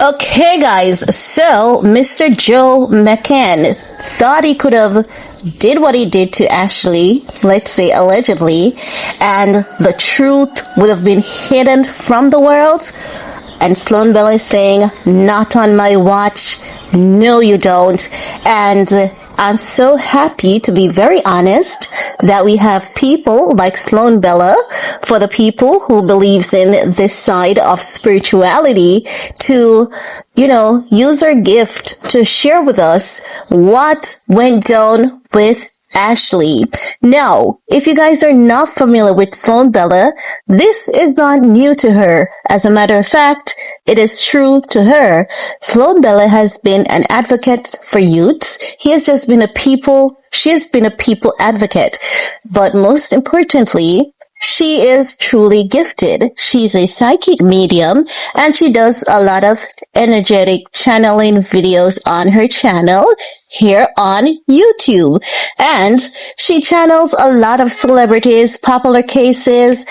Okay, guys, so Mr. Jomccann thought he could have did what he did to Ashlee, let's say allegedly, and the truth would have been hidden from the world. And Sloan Bella is saying, not on my watch. No, you don't. And I'm so happy, to be very honest, that we have people like Sloan Bella, for the people who believes in this side of spirituality, to, use her gift to share with us what went down with Ashlee. Now, if you guys are not familiar with Sloan Bella, this is not new to her. As a matter of fact, it is true to her. Sloan Bella has been an advocate for youths. She has been a people advocate. But most importantly, she is truly gifted. She's a psychic medium, and she does a lot of energetic channeling videos on her channel here on YouTube. And she channels a lot of celebrities, popular cases,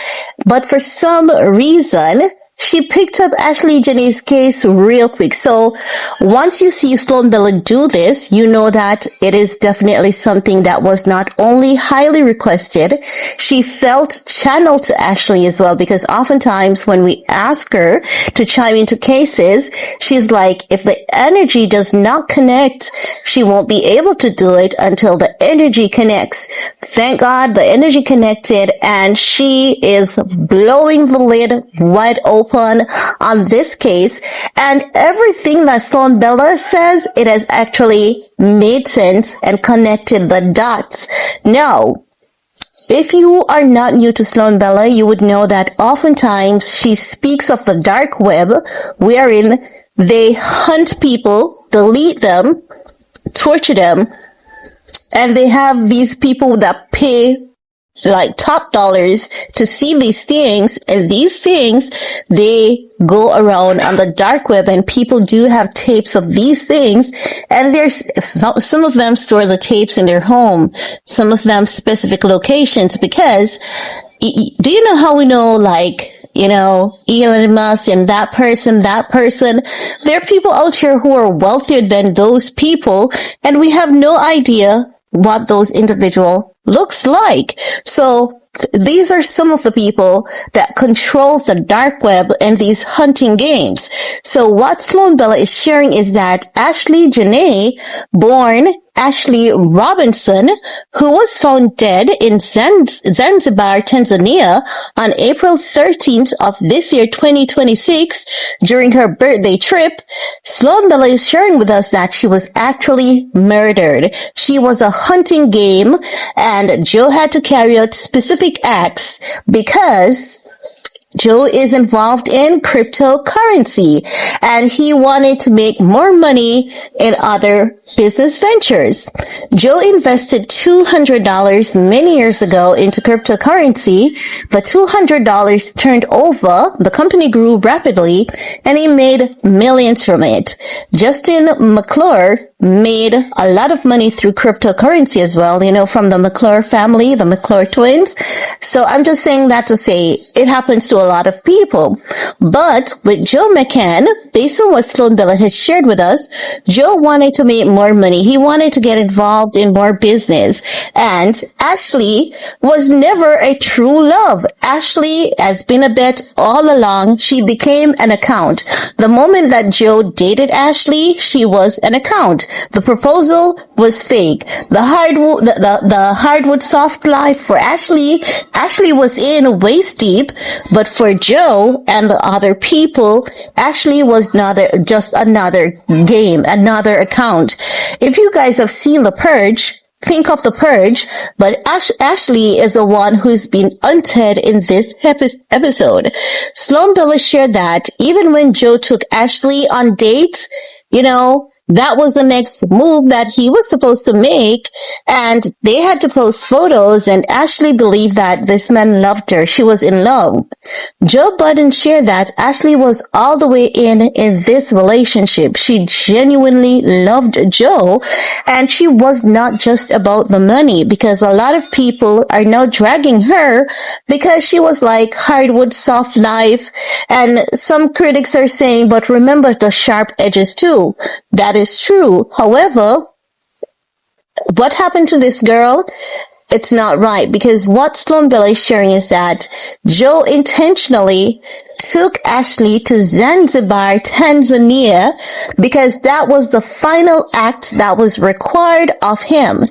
but for some reason, she picked up Ashlee Jenae's case real quick. So once you see Sloan Bella do this, you know that it is definitely something that was not only highly requested, she felt channeled to Ashlee as well, because oftentimes when we ask her to chime into cases, she's like, if the energy does not connect, she won't be able to do it until the energy connects. Thank God the energy connected, and she is blowing the lid wide open on this case, and everything that Sloan Bella says, it has actually made sense and connected the dots. Now, if you are not new to Sloan Bella, you would know that oftentimes she speaks of the dark web, wherein they hunt people, delete them, torture them, and they have these people that pay like top dollars to see these things, and these things, they go around on the dark web, and people do have tapes of these things, and there's some of them store the tapes in their home, some of them specific locations, because do you know how we know, like, Elon Musk and that person, there are people out here who are wealthier than those people, and we have no idea what those individual looks like. So these are some of the people that control the dark web and these hunting games. So what Sloan Bella is sharing is that Ashlee Jenae, born Ashley Robinson, who was found dead in Zanzibar, Tanzania on April 13th of this year, 2026, during her birthday trip, Sloan Bella is sharing with us that she was actually murdered. She was a hunting game, and Joe had to carry out specific acts because Joe is involved in cryptocurrency, and he wanted to make more money in other business ventures. Joe invested $200 many years ago into cryptocurrency. The $200 turned over, the company grew rapidly, and he made millions from it. Justin McClure made a lot of money through cryptocurrency as well, from the McClure family, the McClure twins. So I'm just saying that to say it happens to a lot of people. But with Jomccann, based on what Sloan Bella has shared with us, Joe wanted to make more money. He wanted to get involved in more business. And Ashlee was never a true love. Ashlee has been a bet all along. She became an account. The moment that Joe dated Ashlee, she was an account. The proposal was fake. The hardwood soft life for Ashlee was in waist deep, but for Joe and the other people, Ashlee was just another game, another account. If you guys have seen The Purge, think of The Purge, but Ashlee is the one who's been hunted in this episode. Sloan Bella shared that even when Joe took Ashlee on dates, that was the next move that he was supposed to make. And they had to post photos, and Ashlee believed that this man loved her. She was in love. Joe Budden shared that Ashlee was all the way in this relationship. She genuinely loved Joe, and she was not just about the money, because a lot of people are now dragging her because she was like hardwood soft life. And some critics are saying, but remember the sharp edges too. That is true. However, what happened to this girl? It's not right, because what Sloan Bella is sharing is that Joe intentionally took Ashlee to Zanzibar, Tanzania, because that was the final act that was required of him.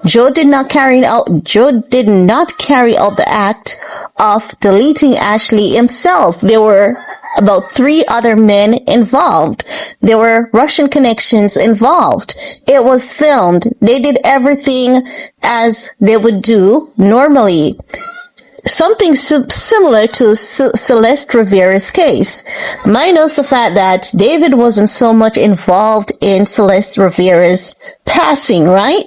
Joe did not carry out the act of deleting Ashlee himself. There were about 3 other men involved. There were Russian connections involved. It was filmed. They did everything as they would do normally. Something similar to Celeste Rivera's case, minus the fact that David wasn't so much involved in Celeste Rivera's passing, right?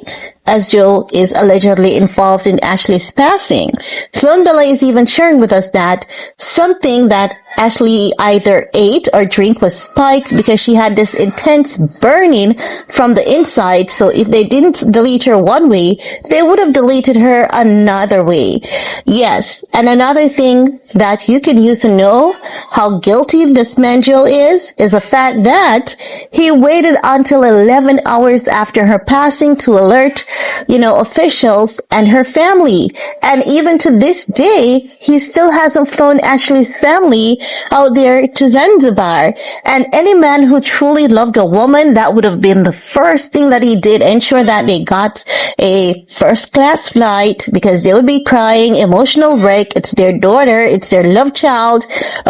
As Joe is allegedly involved in Ashlee's passing. Sloan Bella is even sharing with us that something that Ashlee either ate or drink was spiked, because she had this intense burning from the inside. So if they didn't delete her one way, they would have deleted her another way. Yes, and another thing that you can use to know how guilty this man Joe is the fact that he waited until 11 hours after her passing to alert, officials and her family. And even to this day, he still hasn't flown Ashlee's family out there to Zanzibar. And any man who truly loved a woman, that would have been the first thing that he did, ensure that they got a first class flight, because they would be crying, emotional wreck. It's their daughter, it's their love child,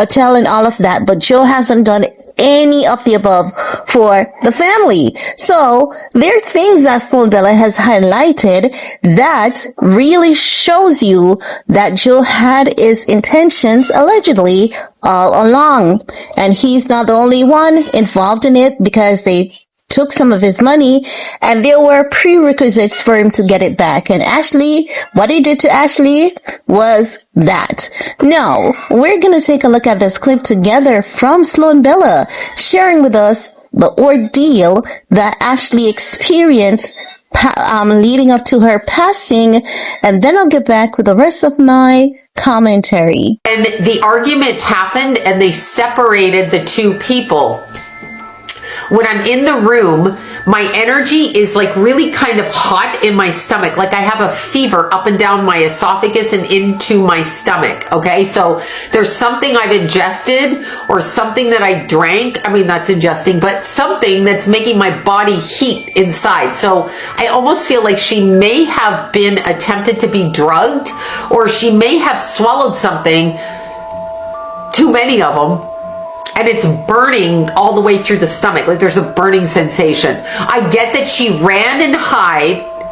telling all of that. But Joe hasn't done any of the above for the family. So there are things that Sloan Bella has highlighted that really shows you that Joe had his intentions allegedly all along. And he's not the only one involved in it, because they took some of his money, and there were prerequisites for him to get it back. And Ashlee, what he did to Ashlee was that. Now, we're going to take a look at this clip together from Sloan Bella, sharing with us the ordeal that Ashlee experienced leading up to her passing, and then I'll get back with the rest of my commentary. And the argument happened, and they separated the two people. When I'm in the room, my energy is like really kind of hot in my stomach. Like I have a fever up and down my esophagus and into my stomach. Okay. So there's something I've ingested or something that I drank. I mean, that's ingesting, but something that's making my body heat inside. So I almost feel like she may have been attempted to be drugged, or she may have swallowed something, too many of them, and it's burning all the way through the stomach. Like there's a burning sensation. I get that she ran and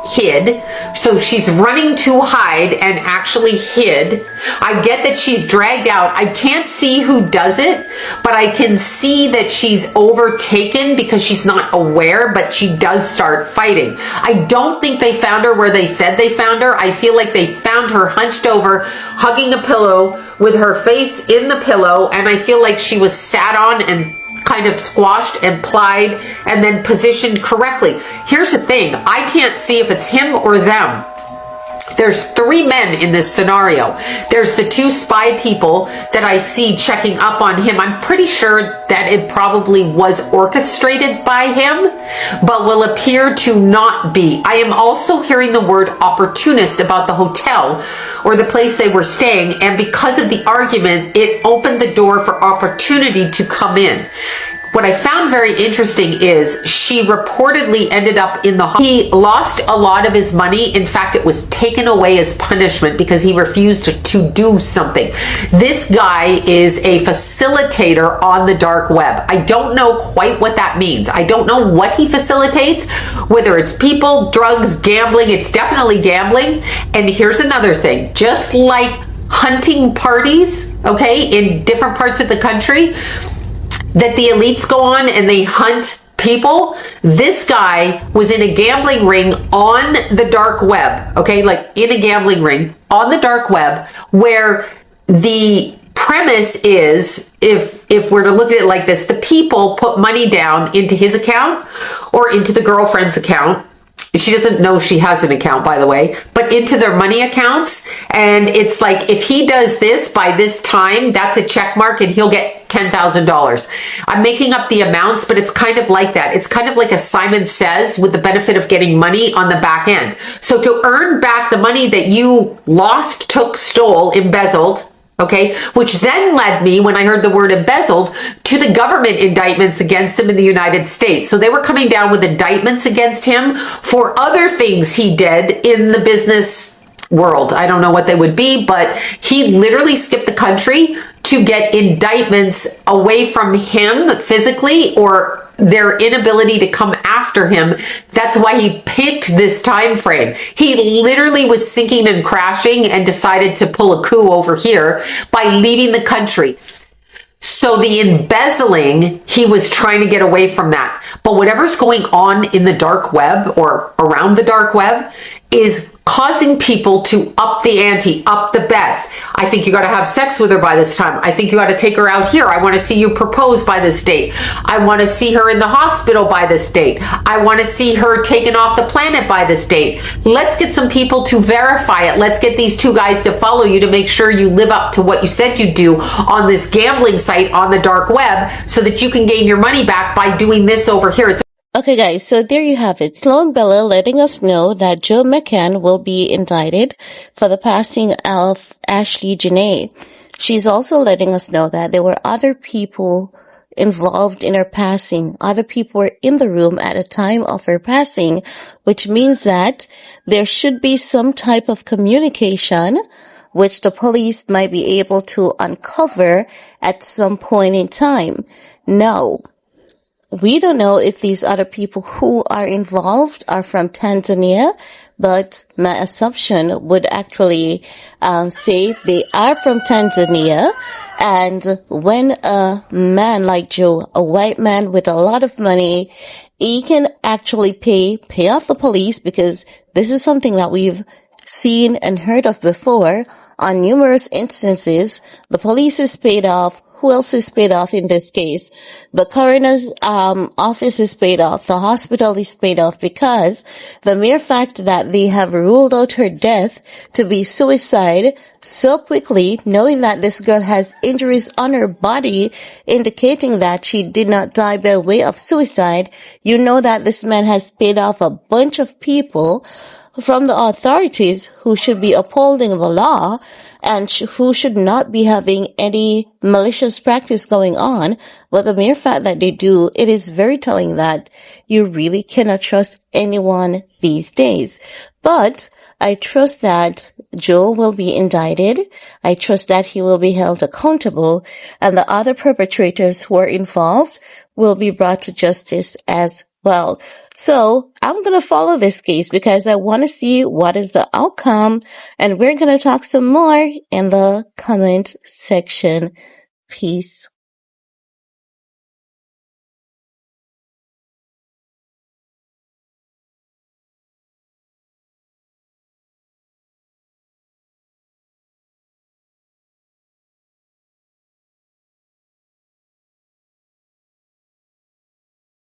hid. So she's running to hide and actually hid. I get that she's dragged out. I can't see who does it, but I can see that she's overtaken because she's not aware, but she does start fighting. I don't think they found her where they said they found her. I feel like they found her hunched over, hugging a pillow with her face in the pillow, and I feel like she was sat on and kind of squashed and plied and then positioned correctly. Here's the thing. I can't see if it's him or them. There's 3 men in this scenario. There's the 2 spy people that I see checking up on him. I'm pretty sure that it probably was orchestrated by him, but will appear to not be. I am also hearing the word opportunist about the hotel or the place they were staying, and because of the argument, it opened the door for opportunity to come in. What I found very interesting is she reportedly ended up in the hospital. He lost a lot of his money. In fact, it was taken away as punishment because he refused to do something. This guy is a facilitator on the dark web. I don't know quite what that means. I don't know what he facilitates, whether it's people, drugs, gambling. It's definitely gambling. And here's another thing. Just like hunting parties, okay, in different parts of the country, that the elites go on and they hunt people, this guy was in a gambling ring on the dark web, okay? Like in a gambling ring on the dark web, where the premise is, if we're to look at it like this, the people put money down into his account or into the girlfriend's account. She doesn't know she has an account, by the way, but into their money accounts. And it's like, if he does this by this time, that's a check mark and he'll get $10,000. I'm making up the amounts, but it's kind of like that. It's kind of like a Simon Says, with the benefit of getting money on the back end. So to earn back the money that you lost, took, stole, embezzled, okay, which then led me, when I heard the word embezzled, to the government indictments against him in the United States. So they were coming down with indictments against him for other things he did in the business world. I don't know what they would be, but he literally skipped the country to get indictments away from him physically, or their inability to come after him. That's why he picked this time frame. He literally was sinking and crashing and decided to pull a coup over here by leaving the country. So the embezzling, he was trying to get away from that. But whatever's going on in the dark web or around the dark web is causing people to up the ante, up the bets. I think you got to have sex with her by this time. I think you got to take her out here. I want to see you propose by this date. I want to see her in the hospital by this date. I want to see her taken off the planet by this date. Let's get some people to verify it. Let's get these two guys to follow you to make sure you live up to what you said you'd do on this gambling site on the dark web, so that you can gain your money back by doing this over here. Okay, guys, so there you have it. Sloan Bella letting us know that Jomccann will be indicted for the passing of Ashlee Jenae. She's also letting us know that there were other people involved in her passing. Other people were in the room at the time of her passing, which means that there should be some type of communication which the police might be able to uncover at some point in time. Now, we don't know if these other people who are involved are from Tanzania, but my assumption would actually say they are from Tanzania. And when a man like Joe, a white man with a lot of money, he can actually pay off the police, because this is something that we've seen and heard of before on numerous instances. The police is paid off. Who else is paid off in this case? The coroner's office is paid off. The hospital is paid off, because the mere fact that they have ruled out her death to be suicide so quickly, knowing that this girl has injuries on her body indicating that she did not die by way of suicide, you know that this man has paid off a bunch of people from the authorities who should be upholding the law and who should not be having any malicious practice going on. But the mere fact that they do, it is very telling that you really cannot trust anyone these days. But I trust that Joe will be indicted. I trust that he will be held accountable, and the other perpetrators who are involved will be brought to justice as well. So I'm going to follow this case because I want to see what is the outcome, and we're going to talk some more in the comment section. Peace.